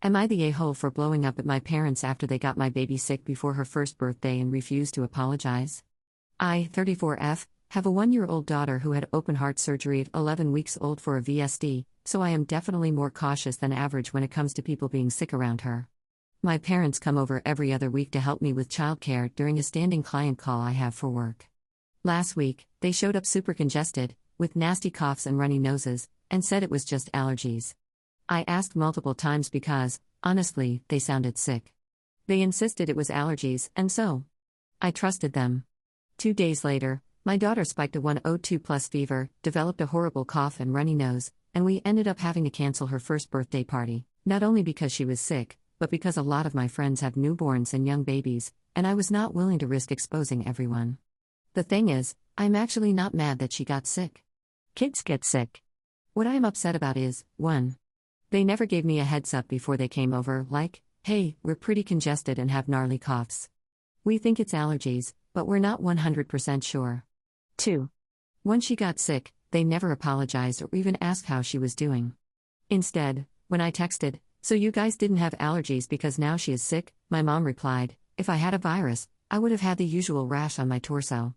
Am I the a-hole for blowing up at my parents after they got my baby sick before her first birthday and refused to apologize? I, 34F, have a 1-year-old daughter who had open heart surgery at 11 weeks old for a VSD, so I am definitely more cautious than average when it comes to people being sick around her. My parents come over every other week to help me with childcare during a standing client call I have for work. Last week, they showed up super congested, with nasty coughs and runny noses, and said it was just allergies. I asked multiple times because, honestly, they sounded sick. They insisted it was allergies, and so I trusted them. 2 days later, my daughter spiked a 102+ fever, developed a horrible cough and runny nose, and we ended up having to cancel her first birthday party, not only because she was sick, but because a lot of my friends have newborns and young babies, and I was not willing to risk exposing everyone. The thing is, I'm actually not mad that she got sick. Kids get sick. What I am upset about is, 1. They never gave me a heads up before they came over, like, hey, we're pretty congested and have gnarly coughs. We think it's allergies, but we're not 100% sure. 2. When she got sick, they never apologized or even asked how she was doing. Instead, when I texted, so you guys didn't have allergies because now she is sick, my mom replied, if I had a virus, I would have had the usual rash on my torso.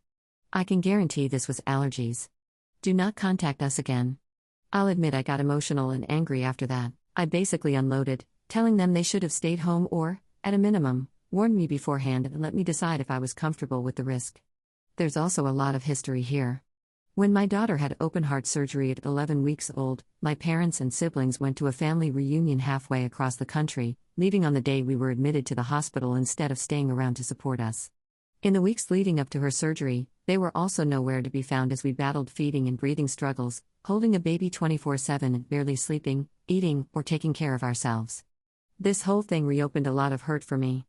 I can guarantee this was allergies. Do not contact us again. I'll admit I got emotional and angry after that. I basically unloaded, telling them they should have stayed home or, at a minimum, warned me beforehand and let me decide if I was comfortable with the risk. There's also a lot of history here. When my daughter had open heart surgery at 11 weeks old, my parents and siblings went to a family reunion halfway across the country, leaving on the day we were admitted to the hospital instead of staying around to support us. In the weeks leading up to her surgery, they were also nowhere to be found as we battled feeding and breathing struggles, holding a baby 24/7 and barely sleeping, eating, or taking care of ourselves. This whole thing reopened a lot of hurt for me.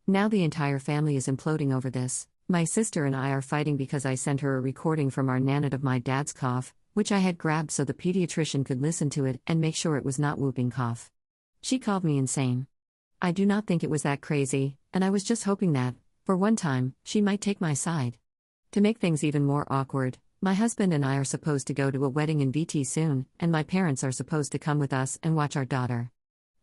Now the entire family is imploding over this. My sister and I are fighting because I sent her a recording from our nanette of my dad's cough, which I had grabbed so the pediatrician could listen to it and make sure it was not whooping cough. She called me insane. I do not think it was that crazy, and I was just hoping that, for one time, she might take my side. To make things even more awkward, my husband and I are supposed to go to a wedding in VT soon, and my parents are supposed to come with us and watch our daughter.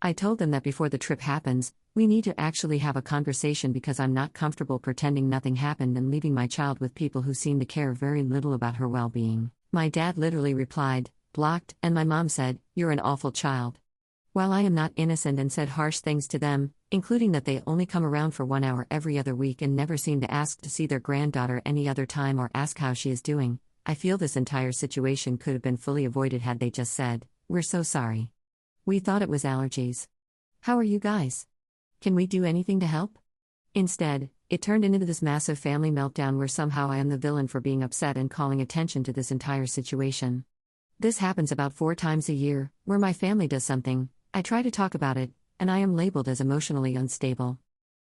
I told them that before the trip happens, we need to actually have a conversation because I'm not comfortable pretending nothing happened and leaving my child with people who seem to care very little about her well-being. My dad literally replied, blocked, and my mom said, you're an awful child. While I am not innocent and said harsh things to them, including that they only come around for 1 hour every other week and never seem to ask to see their granddaughter any other time or ask how she is doing, I feel this entire situation could have been fully avoided had they just said, we're so sorry. We thought it was allergies. How are you guys? Can we do anything to help? Instead, it turned into this massive family meltdown where somehow I am the villain for being upset and calling attention to this entire situation. This happens about 4 times a year, where my family does something, I try to talk about it, and I am labeled as emotionally unstable.